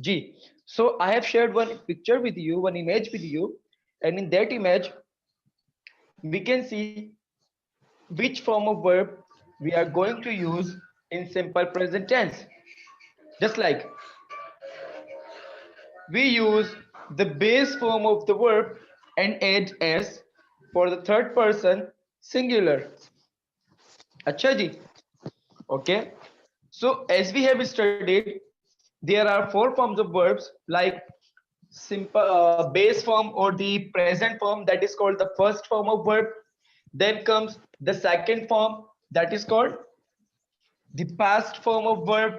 G. So I have shared one picture with you, one image with you, and in that image we can see which form of verb we are going to use in simple present tense. Just like we use the base form of the verb and add s for the third person singular. Acha ji. Okay. So as we have studied, there are four forms of verbs like simple base form or the present form, that is called the first form of verb. Then comes the second form, that is called the past form of verb.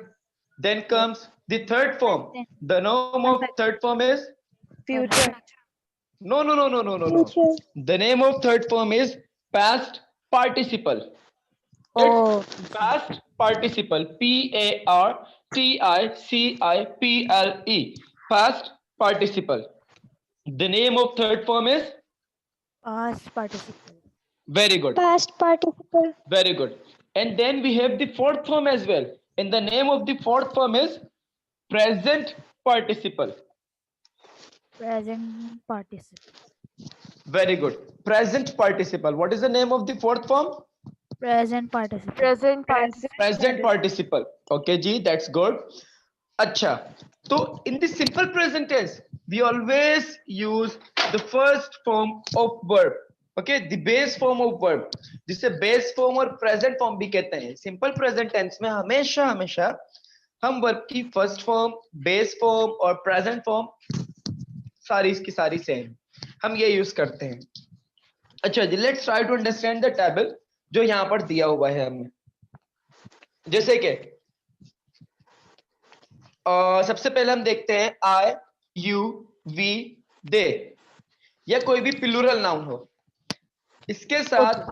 Then comes the third form. Present. The name of third form is Future. no. Future. The name of third form is past participle. It's Oh, past participle. Participle. Past participle. The name of third form is past participle. very good. Past participle. Very good. And then we have the fourth form as well. And the name of the fourth form is present participle. Present participle. Very good. Present participle. What is the name of the fourth form? Present participle. Present participle. Present participle. Okay, G, that's good. Acha. So in the simple present tense, we always use the first form of verb. Okay, the base form of verb, जिसे base form और present form भी कहते हैं. Simple present tense में हमेशा हमेशा हम verb की first form, base form और present form सारी इसकी सारी same हम ये यूज करते हैं. अच्छा जी, let's try to understand the table जो यहाँ पर दिया हुआ है हमें. जैसे कि सबसे पहले हम देखते हैं आई, यू, वी, दे या कोई भी प्लूरल नाउन हो, इसके साथ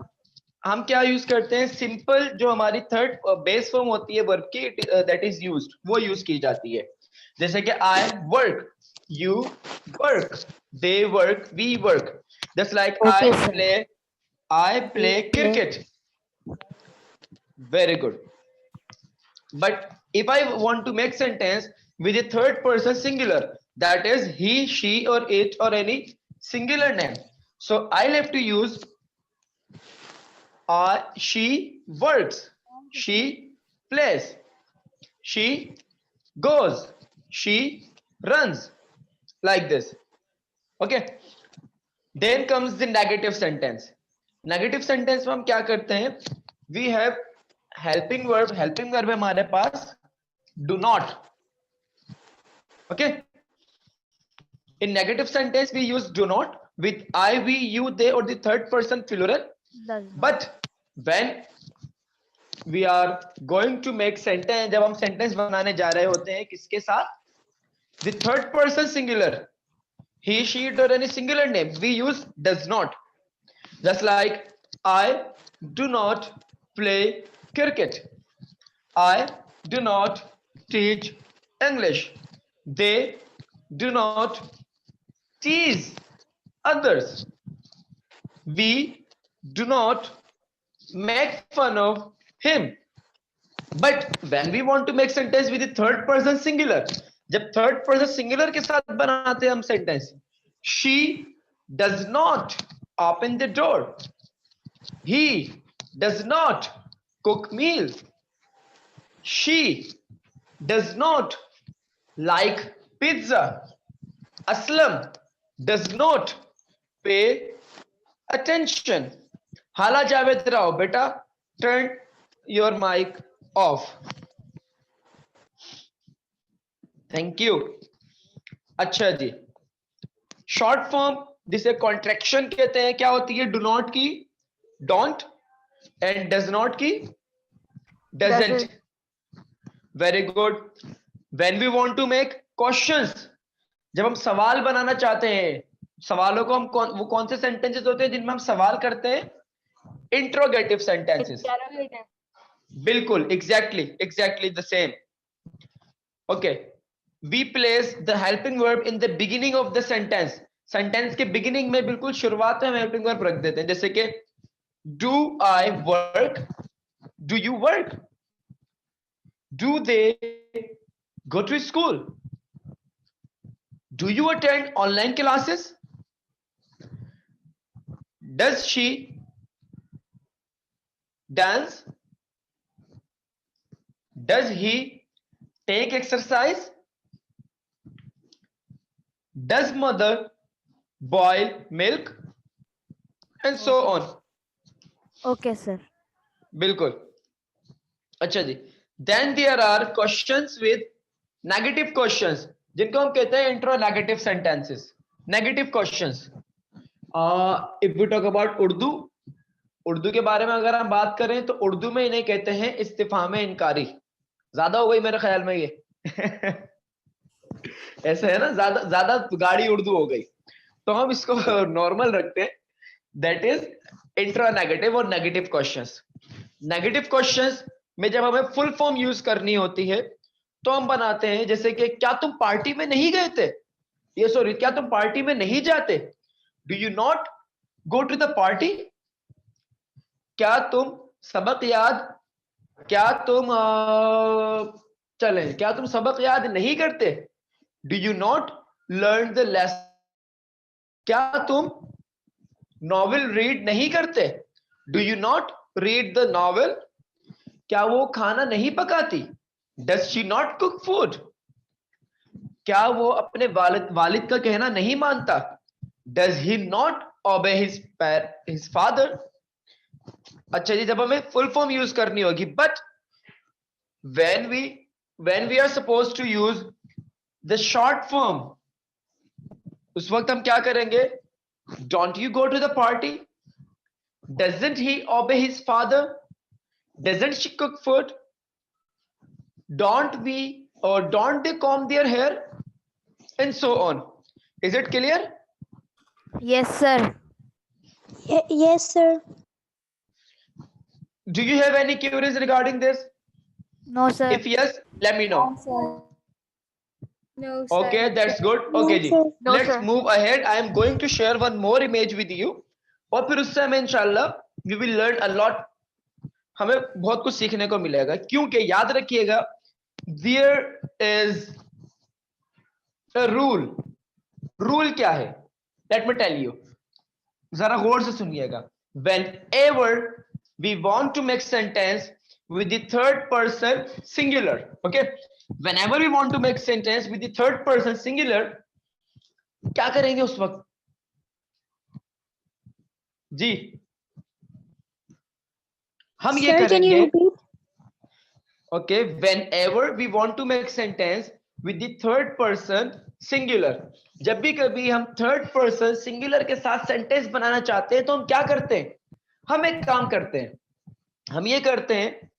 हम क्या यूज करते हैं? सिंपल जो हमारी थर्ड बेस फॉर्म होती है वर्ब की, दैट इज यूज्ड, वो यूज की जाती है. जैसे कि I work, you work, they work, we work. Just like Okay, sir. I play cricket. Very good. But if I want to make sentence with a third person singular, that is he, she or it or any singular name, so I'll have to use she works, she plays, she goes, she runs, like this. Okay. Then comes the negative sentence. Negative sentence में हम क्या करते हैं? We have helping verb. Helping verb है हमारे पास do not. Okay. In negative sentence we use do not with I, we, you, they or the third person plural. Does not. But when we are going to make sentence, जब हम sentence बनाने जा रहे होते हैं किसके साथ? The third person singular, he, she, it or any singular name, we use does not. Just like I do not play cricket, I do not teach English, they do not tease others, we do not make fun of him. But when we want to make sentence with the third person singular, जब third person singular के साथ बनाते हैं हम sentence, she does not open the door, he does not cook meals, she does not like pizza, Aslam does not pay attention. हाला जावेद राव, बेटा turn your mic off. Thank you. अच्छा जी, short form जिसे कॉन्ट्रैक्शन कहते हैं क्या होती है? डू नॉट की डोंट एंड डज नॉट की doesn't. Very good. When we want to make questions, जब हम सवाल बनाना चाहते हैं, सवालों को हम वो कौन से सेंटेंसेस होते हैं जिनमें हम सवाल करते हैं? Interrogative sentences. बिल्कुल, exactly the same. Okay. We place the helping verb in the beginning of the sentence. Sentence के beginning में बिल्कुल शुरुआत में हम helping verb रख देते हैं. जैसे कि do I work? Do you work? Do they go to school? Do you attend online classes? Does she dance? Does he take exercise? Does mother boil milk? And so on. Okay, sir. बिल्कुल. अच्छा जी. Then there are questions with negative questions, जिनको हम कहते हैं interronegative sentences. Negative questions. If we talk about Urdu के बारे में अगर हम बात करें तो उर्दू में इन्हें कहते हैं इस्तिफाम इनकारी. ज्यादा हो गई मेरे ख्याल में ये. ऐसा है ना, ज्यादा गाड़ी उर्दू हो गई, तो हम इसको नॉर्मल रखते हैं. दैट इज इंट्रोनेगेटिव और नेगेटिव क्वेश्चंस. नेगेटिव क्वेश्चंस में जब हमें फुल फॉर्म यूज करनी होती है तो हम बनाते हैं जैसे कि क्या तुम पार्टी में नहीं गए थे, ये सॉरी, क्या तुम पार्टी में नहीं जाते, do you not go to the party. क्या तुम सबक याद, क्या तुम क्या तुम सबक याद नहीं करते, do you not learn the lesson. क्या तुम नॉवेल रीड नहीं करते, do you not read the novel. क्या वो खाना नहीं पकाती, does she not cook food. क्या वो अपने वालिद का कहना नहीं मानता, does he not obey his father. अच्छा जी, जब हमें फुल फॉर्म यूज करनी होगी, but when we are supposed to use the short form, उस वक्त हम क्या करेंगे, don't you go to the party, doesn't he obey his father, doesn't she cook food, don't they comb their hair, and so on. Is it clear? Yes, sir. Yes, sir. Do you have any queries regarding this? No, sir. If yes, let me know. No, sir. Okay, that's good. Okay ji, No, let's sir. move ahead. I am going to share one more image with you. और फिर उससे हमें इंशाल्लाह we will learn a lot. हमें बहुत कुछ सीखने को मिलेगा, क्योंकि याद रखिएगा, there is a rule. Rule क्या है? Let me tell you. जरा गौर से सुनिएगा. Whenever we want to make sentence with the third person singular, okay, whenever we want to make sentence with the third person singular, क्या करेंगे उस वक्त जी? हम ये Sir, can you करेंगे, repeat? okay, whenever we want to make sentence with the third person singular, जब भी कभी हम थर्ड पर्सन सिंगुलर के साथ सेंटेंस बनाना चाहते हैं तो हम क्या करते हैं, हम एक काम करते हैं, हम ये करते हैं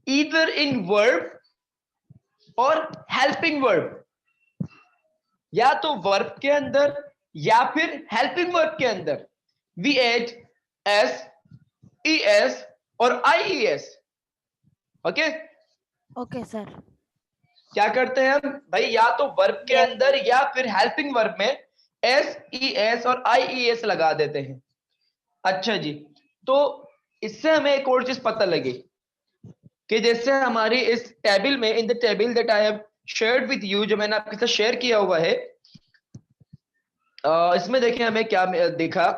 either in verb और helping verb, या तो verb के अंदर या फिर helping verb के अंदर we add s, es और ies. Okay, Okay, sir. क्या करते हैं हम भाई, या तो वर्ब के अंदर या फिर हेल्पिंग वर्ब में एस, ई एस और आई ई एस लगा देते हैं. अच्छा जी, तो इससे हमें एक और चीज पता लगी कि जैसे हमारी इस टेबल में, in the table that I have shared with you, जो मैंने आपके साथ शेयर किया हुआ है, इसमें देखें हमें क्या दिखा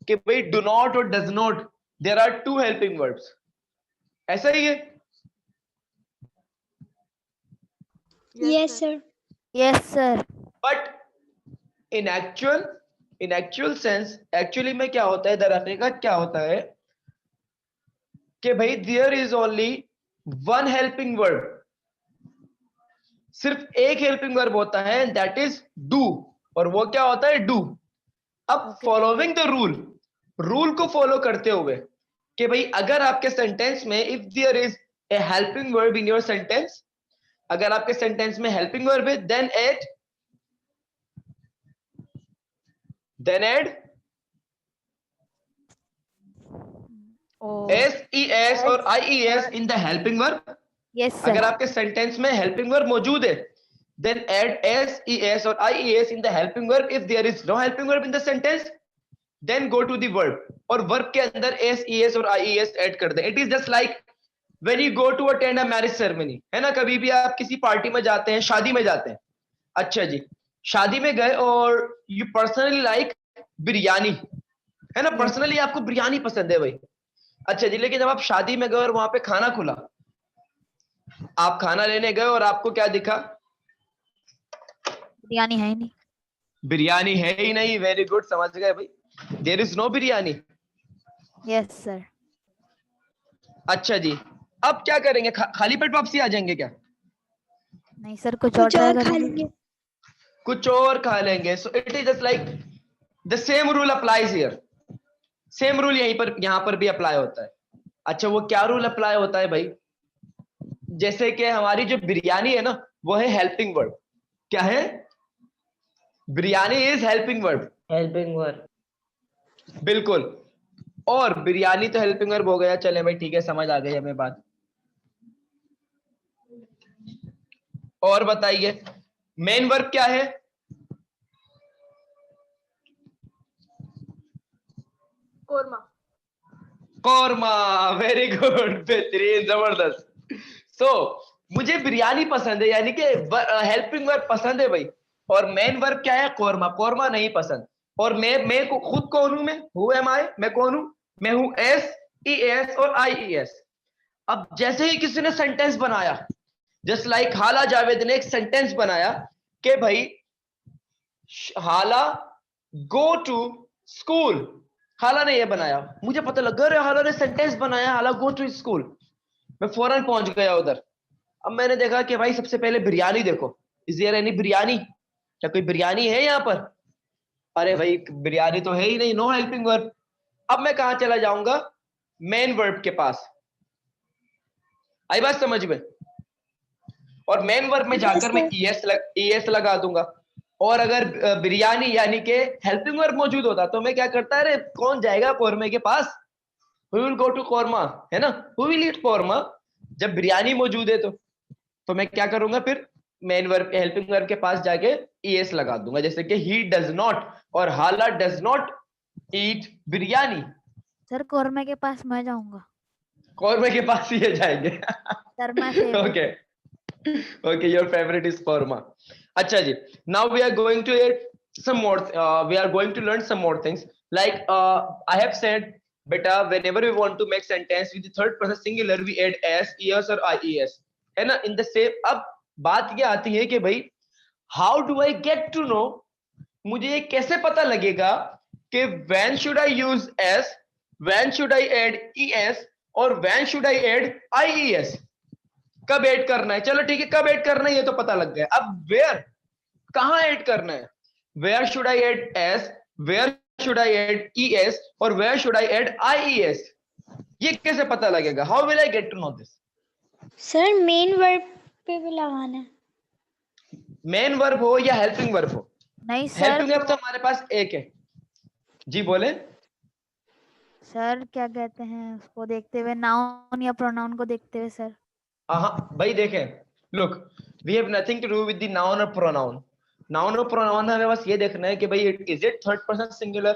कि भाई डू नॉट और does not, there are two helping verbs. ऐसा ही है? Yes, sir. Yes, sir. But in actual sense, actually में क्या होता है, दर हकीकत क्या होता है कि भाई there is only one helping verb, सिर्फ एक हेल्पिंग वर्ब होता है, एंड दैट इज डू. और वो क्या होता है, डू. अब फॉलोइंग द रूल को फॉलो करते हुए कि भाई अगर आपके सेंटेंस में if there is a helping verb in your sentence, अगर आपके सेंटेंस में हेल्पिंग वर्ब है, then add Oh. s, e, s और i, e, s in the helping verb. Yes, sir. अगर आपके सेंटेंस में हेल्पिंग वर्ब मौजूद है, then add s, e, s और i, e, s in the helping verb. If there is no helping verb in the sentence, then go to the verb और verb के अंदर s, e, s और i, e, s add कर दें. It is just like when you go to attend a marriage ceremony, है ना, कभी भी आप किसी पार्टी में जाते हैं, शादी में जाते हैं. अच्छा जी, शादी में गए और यू पर्सनली लाइक बिरयानी, है ना, पर्सनली आपको बिरयानी पसंद है भाई। अच्छा जी, लेकिन जब आप शादी में गए और वहां पे खाना खुला, आप खाना लेने गए और आपको क्या दिखा? बिरयानी है ही नहीं। बिरयानी है ही नहीं। वेरी गुड, समझ गए भाई, there is no biryani. Yes sir. अच्छा जी, अब क्या करेंगे? खाली पेट वापसी आ जाएंगे क्या? नहीं सर, कुछ और कुछ ट्राई और खा करेंगे। लेंगे। कुछ और खा लेंगे। So it is just like the same rule applies here. Same rule यहां पर भी अप्लाई होता है। अच्छा, वो क्या रूल अप्लाई होता है भाई? जैसे कि हमारी जो बिरयानी है ना, वो है हेल्पिंग वर्ब। क्या है? Biryani is helping verb. Helping verb. बिल्कुल। और बिरयानी तो हेल्पिंग वर्ब हो गया। चले भाई, ठीक है, समझ आ गई हमें बात। और बताइए, मेन वर्ब क्या है? कोरमा। कौरमा। वेरी गुड, बेहतरीन, जबरदस्त। सो मुझे बिरयानी पसंद है, यानी कि हेल्पिंग वर्ब पसंद है भाई। और मेन वर्ब क्या है? कौरमा। कौरमा नहीं पसंद। और मैं खुद कौन हूं? मैं हु एम आई, मैं कौन हूं? मैं हूं एस ई एस और आई ई एस। अब जैसे ही किसी ने सेंटेंस बनाया, जस्ट लाइक हाला जावेद ने एक सेंटेंस बनाया कि भाई हाला गो टू स्कूल। हाला ने ये बनाया, मुझे पता लगा अरे हाला ने सेंटेंस बनाया, हाला गो टू स्कूल। मैं फौरन पहुंच गया उधर। अब मैंने देखा कि भाई सबसे पहले बिरयानी देखो, इज देयर एनी बिरयानी? क्या कोई बिरयानी है यहाँ पर? अरे भाई बिरयानी तो है ही नहीं, नो हेल्पिंग वर्ब। अब मैं कहां चला जाऊंगा? मेन वर्ब के पास। आई बात समझ में? और मेन वर्ब में जाकर मैं ईएस लगा दूंगा। और अगर बिरयानी यानी कि हेल्पिंग वर्ब मौजूद होता तो मैं क्या करता? अरे कौन जाएगा कौरमे के पास? Who will go to korma, है ना? Who will eat korma? जब बिरयानी मौजूद है तो मैं क्या करूंगा फिर? मेन वर्ब, हेल्पिंग वर्ब के पास जाके ईएस लगा दूंगा, जैसे कि ही डज नॉट और Hala does not eat biryani. Sir कौरमे के पास मैं जाऊंगा। कौरमे के पास ही जाएंगे। सर मैं favourite. Okay okay, your favorite is korma. Acha ji, now we are going to add some more, we are going to learn some more things, like I have said beta, whenever we want to make sentence with the third person singular we add s, es or ies, है ना? in the same, अब बात ये आती है कि भाई how do I get to know, मुझे ये कैसे पता लगेगा कि when should I use s, when should I add es और when should I add ies? कब ऐड करना है? चलो ठीक है, कब ऐड करना है ये तो पता लग गया। अब वेयर, कहां ऐड करना है? Where should I add S, where should I add E S और where should I add I E S? ये कैसे पता लगेगा? How will I get to know this? Sir main verb पे भी लगाना है। मेन वर्ब हो या हेल्पिंग वर्ब हो? नहीं सर। हेल्पिंग वर्ब तो हमारे पास एक है। जी बोले। सर क्या कहते हैं उसको देखते हुए, नाउन या प्रोनाउन को देखते हुए सर। हाँ भाई देखें, look, we have nothing to do with the noun और प्रोनाउन। नाउन और प्रोनाउन हमें बस ये देखना है कि भाई is it third person singular?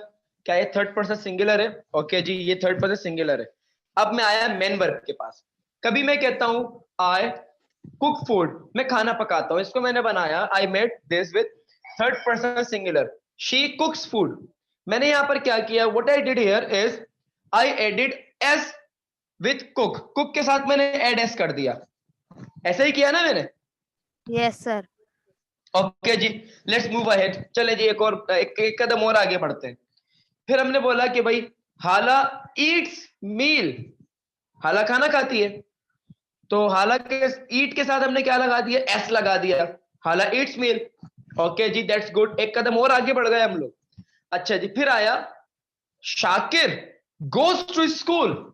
क्या ये थर्ड पर्सन सिंगुलर है? ओके जी, ये थर्ड पर्सन सिंगुलर है। अब मैं आया मेन वर्ब के पास। कभी मैं कहता हूं आई कुक फूड, मैं खाना पकाता हूं, इसको मैंने बनाया, I made this with third person singular, she कुक्स food. मैंने यहां पर क्या किया? What I did here is I added S with cook. Cook के साथ मैंने एड एस कर दिया। ऐसा ही किया ना मैंने? Yes sir. ओके जी, लेट्स मूव अहेड। चले जी, एक कदम और आगे बढ़ते हैं। फिर हमने बोला कि भाई हाला ईट्स मील, हाला खाना खाती है, तो हाला के ईट के साथ हमने क्या लगा दिया? एस लगा दिया, हाला ईट्स मील। ओके जी, दैट्स गुड, एक कदम और आगे बढ़ गए हम लोग। अच्छा जी, फिर आया Shakir goes to school,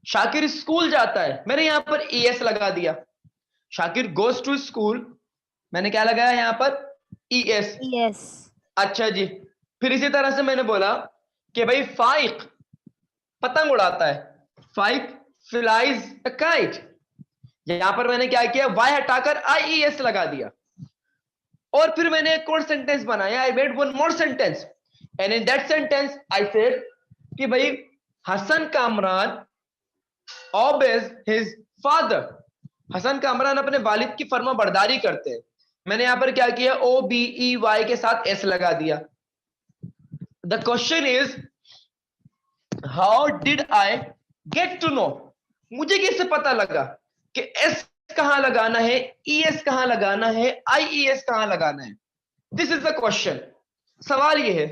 Shakir school जाता है, मैंने यहां पर ईएस लगा दिया। शाकिर गोज टू स्कूल, मैंने क्या लगाया यहां पर? ईएस। यस। अच्छा जी, फिर इसी तरह से मैंने बोला कि भाई फाइक पतंग उड़ाता है, फाइक फ्लाइज अ काइट, यहां पर मैंने क्या किया? वाई हटाकर आईईएस लगा दिया। और फिर मैंने एक और सेंटेंस बनाया, I made one more sentence and in that sentence I said कि भाई Hasan Kamran obeys his father, Hasan Kamran अपने वालिद की फर्मा बरदारी करते हैं। मैंने यहां पर क्या किया, O B E Y के साथ S लगा दिया. The question is, how did I get to know? मुझे कैसे पता लगा कि S कहां लगाना है, ES कहां लगाना है, IES कहां लगाना है? This is the question. सवाल ये है.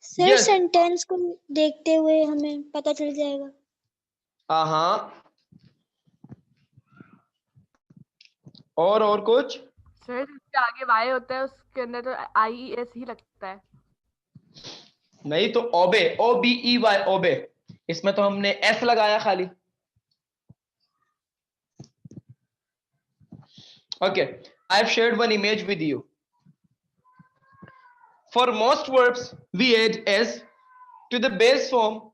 Sir Yes. सेंटेंस को देखते हुए हमें पता चल जाएगा. हाँ. और कुछ? सर जिसके आगे वाई होता है उसके अंदर तो IES ही लगता है. नहीं तो ओबे, OBEY, ओबे. इसमें तो हमने S लगाया खाली. Okay, I have shared one image with you. For most verbs, we add S to the base form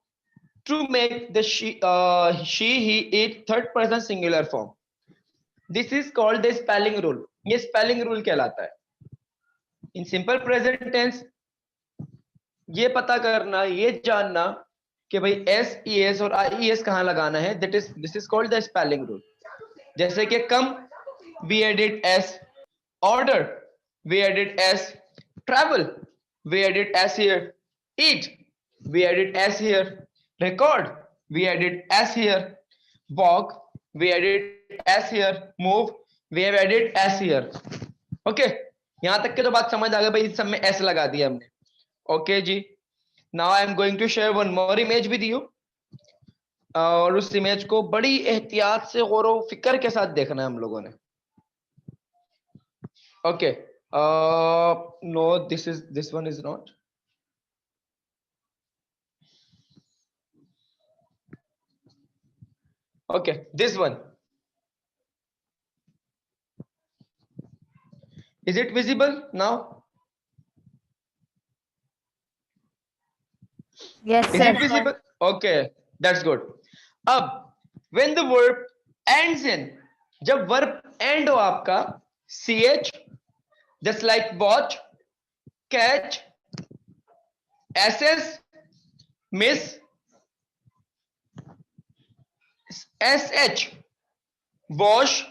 to make the she, he, it third person singular form. This is called the spelling rule. ये spelling rule कहलाता है. In simple present tense, ये पता करना, ये जानना कि भाई S, ES और IES कहाँ लगाना है. This is called the spelling rule. जैसे कि come, we added S. Order, we added S. Travel, we added S here. Eat, we added S here. Record, we added S here. Walk, we added S here. Move, we have added S here. Okay, यहां तक के तो बात समझ आ गई भाई, इस सब में S लगा दिया हमने. Okay ji. Now I am going to share one more image with you. और उस इमेज को बड़ी एहतियात से गौर व फिक्र के साथ देखना है हम लोगों ने. Okay. No, this one is not. Okay, this one. Is it visible now? Yes, Is sir. it visible? Okay, that's good. अब when the verb ends in, जब verb end हो आपका ch, just like watch, catch, ss, miss, sh, wash,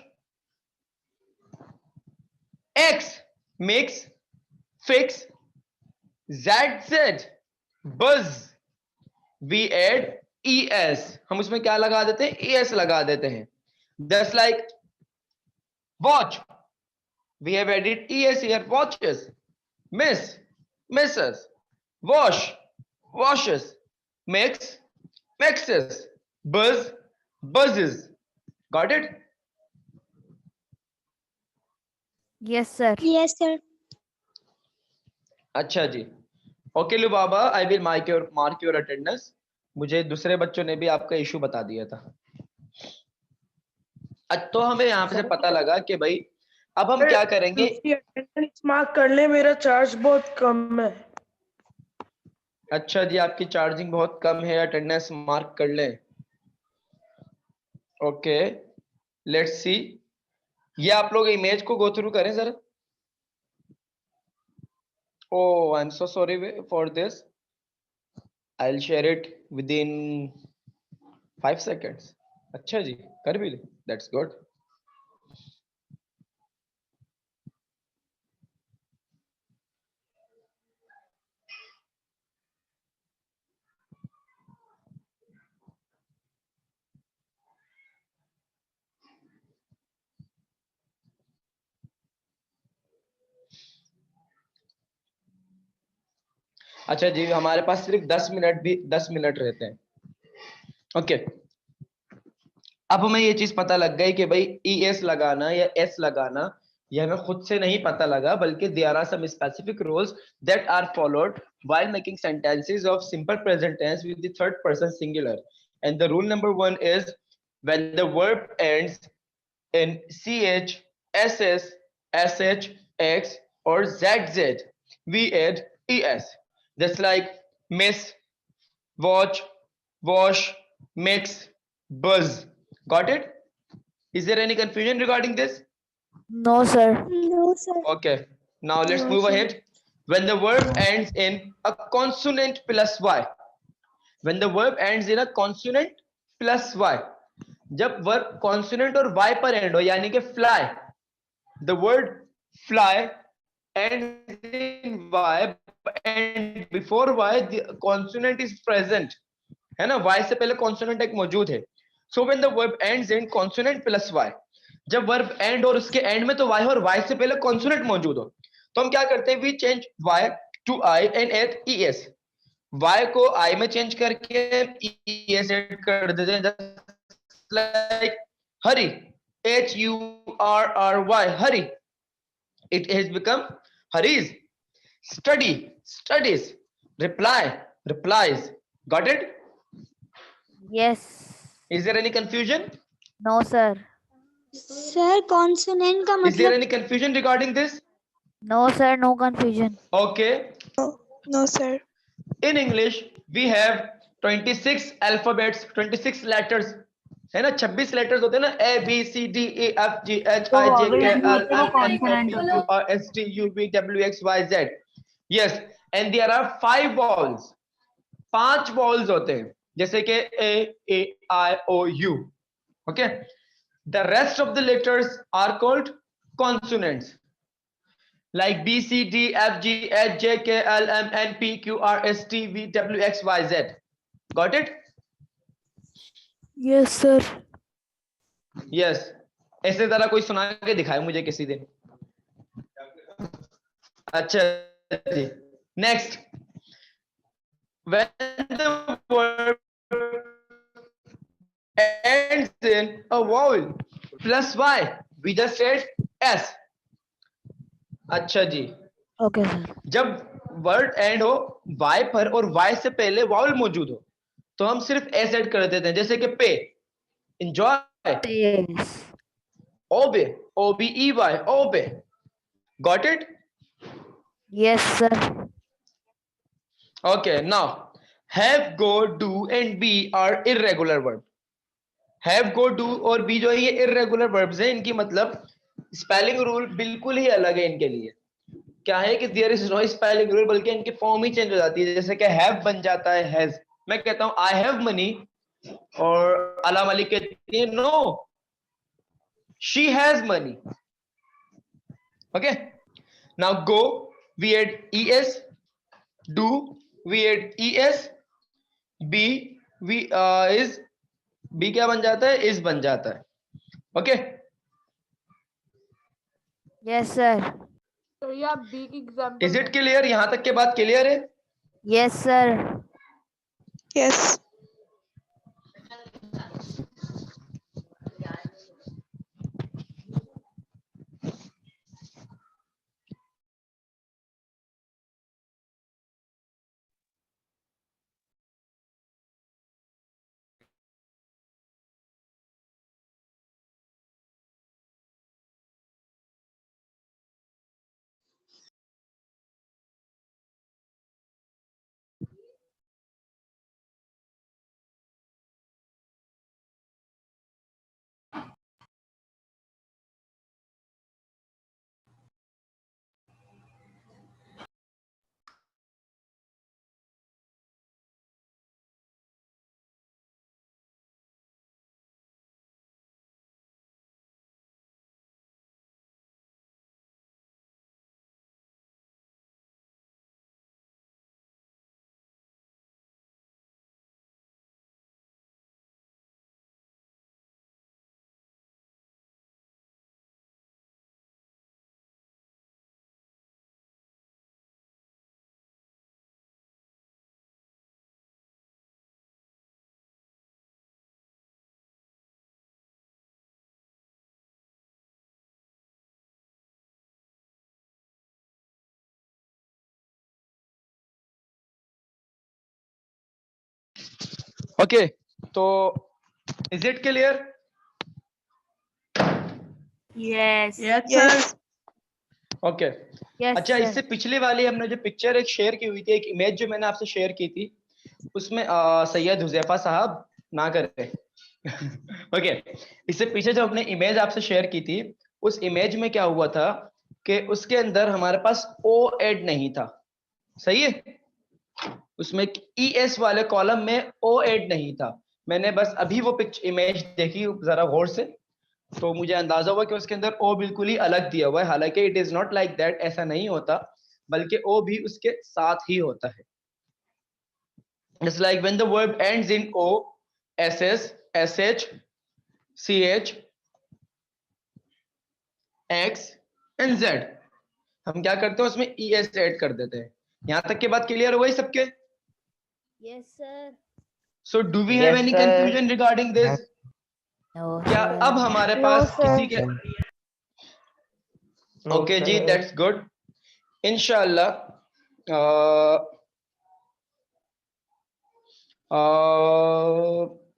x, mix, fix, zz, buzz, we add es. हम उसमें क्या लगा देते हैं, es लगा देते हैं. Just like watch, we have added es here, watches. Miss, misses. Wash, washes. Mix, mixes. Buzz, buzzes. Got it? Yes, sir. Yes, sir. अच्छा जी. Okay, Lubaba, I will mark your attendance. मुझे दूसरे बच्चों ने भी आपका इशू बता दिया था. तो हमें यहाँ से पता लगा कि भाई अब हम क्या करेंगे. अटेंडेंस मार्क कर ले, मेरा चार्ज बहुत कम है. अच्छा जी, आपकी चार्जिंग बहुत कम है, अटेंडेंस मार्क कर लें. Okay, let's see. ये आप लोग इमेज को गो थ्रू करें sir. Oh, I am so sorry for this. I will share it with in 5 seconds. अच्छा जी, कर भी ले. That's good. अच्छा जी, हमारे पास सिर्फ 10 मिनट रहते हैं. ओके, अब हमें ये चीज पता लग गई कि भाई ES लगाना या S लगाना ये हमें खुद से नहीं पता लगा, बल्कि there are some specific rules that are followed while making sentences of simple present tense with the third person singular. And the rule number 1 is when the verb ends in CH, SS, SH, X or ZZ, we add ES. Just like miss, watch, wash, mix, buzz. Got it? Is there any confusion regarding this? No, sir. No, sir. Okay, now let's No, move sir. ahead. When the verb ends in a consonant plus Y. When the verb ends in a consonant plus Y, जब verb consonant और Y पर end हो, यानी कि fly, the word fly end in Y and before Y the consonant is present, है ना, Y से पहले कॉन्सोनेंट एक मौजूद है. So when the verb ends in consonant plus Y, जब वर्ब एंड और उसके एंड में तो वाई और वाई से पहले कॉन्सोनेंट मौजूद हो, तो हम क्या करते हैं, we change Y to I and add ES. Y को आई में चेंज करके ईएस एड कर देते हैं, just like hurry, HURRY, hurry, it has become hurries. Study, studies. Reply, replies. Got it? Yes. Is there any confusion? No, sir. Sir consonant का Is there मतलब any confusion regarding this? No, sir. No confusion. Okay. No, sir. In English, we have 26 alphabets, 26 letters. है ना, 26 letters होते हैं ना, A B C D E F G H I J K L M N O P Q R S T U V W X Y Z. Yes, and there are 5 vowels. 5 vowels होते हैं, जैसे कि A A I O U. Okay. The rest of the letters are called consonants. Like B C D F G H J K L M N P Q R S T V W X Y Z. Got it? Yes, sir. Yes. ऐसे तरह कोई सुना के दिखाए मुझे किसी दिन. अच्छा जी. Next. When the word ends in a vowel plus y, we just said s. अच्छा जी. Okay, sir. जब वर्ड एंड हो y पर और y से पहले वावल मौजूद हो, तो हम सिर्फ s ऐड कर देते हैं, जैसे कि पे, enjoy, Yes. obey, OBEY, obey. Got it? Yes, sir. Okay, now have, go, do and be are irregular verb. Have, go, do और be जो है ये irregular verbs हैं. इनकी मतलब स्पेलिंग रूल बिल्कुल ही अलग है इनके लिए. क्या है कि there is no spelling rule, बल्कि इनकी फॉर्म ही चेंज हो जाती है. जैसे कि हैव बन जाता है हैज. मैं कहता हूं आई हैव मनी, और अला मलिक कहती है no, she has money. Okay. Now go, we add es, do we add es, be we is, be क्या बन जाता है, is बन जाता है. ओके. Yes, sir. तो ये आप बी की एग्जांपल इज इट क्लियर? यहां तक के बात क्लियर है? Yes, sir. Yes. ओके. तो is it clear? Yes. Yes. Okay. Yes, अच्छा, sir. इससे पिछली वाली हमने जो पिक्चर एक शेयर की हुई थी, एक इमेज जो मैंने आपसे शेयर की थी, उसमें सैयद हुजैफा साहब ना करते. ओके. इससे पीछे जो हमने इमेज आपसे शेयर की थी, उस इमेज में क्या हुआ था कि उसके अंदर हमारे पास ओ ऐड नहीं था. सही है? उसमें ES वाले कॉलम में ओ ऐड नहीं था. मैंने बस अभी वो पिक्चर इमेज देखी जरा गौर से, तो मुझे अंदाजा हुआ कि उसके अंदर ओ बिल्कुल ही अलग दिया हुआ है, हालांकि it is not like that, ऐसा नहीं होता, बल्कि ओ भी उसके साथ ही होता है। It's like when the verb ends in O, SS, SH, CH, X and Z, हम क्या करते हैं उसमें ES ऐड कर देते हैं। यहाँ तक की बात क्लियर हो गई सबके? Yes sir. So do we have Yes, any sir. confusion regarding this? No क्या अब हमारे पास किसी के No, ओके जी, sir. That's good. इंशाल्लाह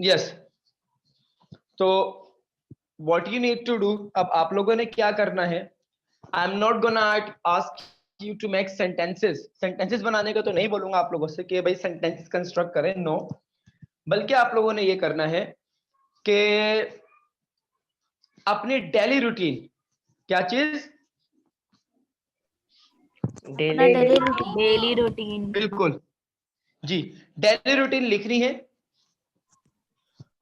यस, तो what you need to do, अब आप लोगों ने क्या करना है, I am not gonna ask you to make sentences. Sentences बनाने का तो नहीं बोलूंगा आप लोगों से कि भाई सेंटेंसेस कंस्ट्रक्ट करें, नो, बल्कि आप लोगों ने ये करना है कि अपनी डेली रूटीन, क्या चीज, अपना डेली रूटीन। बिल्कुल जी, डेली रूटीन लिखनी है।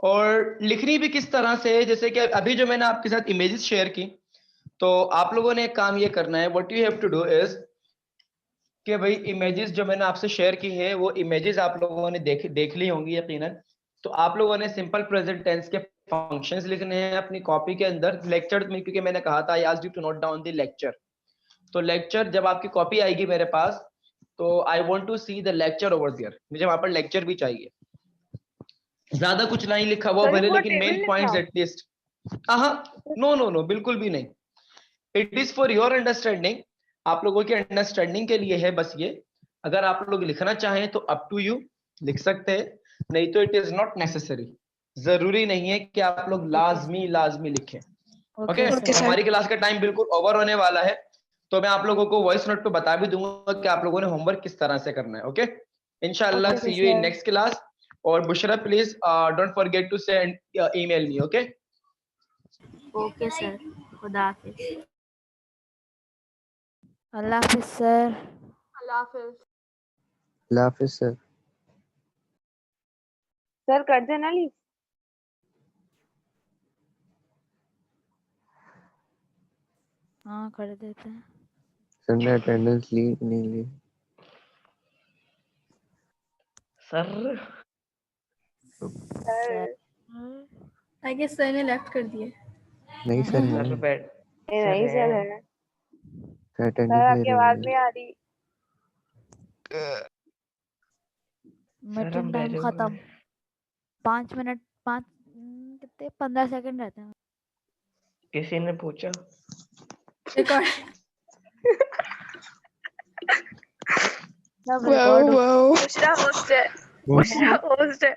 और लिखनी भी किस तरह से, जैसे कि अभी जो मैंने आपके साथ इमेजेस शेयर की, तो आप लोगों ने एक काम ये करना है, what you have to do is कि भाई इमेजेस जो मैंने आपसे शेयर की है वो इमेजेस आप लोगों ने देख ली होंगी यकीनन। तो आप लोगों ने सिंपल प्रेजेंट टेंस के फंक्शंस लिखने हैं अपनी कॉपी के अंदर लेक्चर में, क्योंकि मैंने कहा था I asked you to note down the lecture. तो लेक्चर जब आपकी कॉपी आएगी मेरे पास, तो I want to see the lecture over there, मुझे वहां पर लेक्चर भी चाहिए। ज्यादा कुछ नहीं लिखा हुआ भले, लेकिन मेन पॉइंट्स एटलीस्ट। नो, बिल्कुल भी नहीं, it is for your understanding, आप लोगों की अंडरस्टैंडिंग के लिए है बस ये। अगर आप लोग लिखना चाहें तो अप टू यू, लिख सकते हैं, नहीं तो इट इज नॉट नेसेसरी, जरूरी नहीं है कि आप लोग लाजमी लिखें। ओके, हमारी क्लास का टाइम बिल्कुल ओवर होने वाला है, तो मैं आप लोगों को वॉइस नोट पे बता भी दूंगा कि आप लोगों ने होमवर्क किस तरह से करना है। ओके, इंशाल्लाह see you in next class. और Bushra please don't forget to send email me. Okay okay sir, खुदा हाफिज। अल्लाह हाफिज सर। अल्लाह हाफिज। अल्लाह हाफिज सर। सर कर देना लीव। हाँ कर देते हैं। सर ने अटेंडेंस ली कि नहीं ली? Sir sir I guess sir ने लेफ्ट कर दिए। नहीं सर है। सर बैठ नहीं सर है। सर अटेंडेंस सर ले आपकी रहे आवाज हैं। नहीं आ रही। मीटिंग टाइम खत्म। 5 मिनट, 5 कितने 15 सेकंड रहते हैं। किसी ने पूछा रिकॉर्ड सब रिकॉर्ड बुशरा होस्ट है। बुशरा होस्ट है।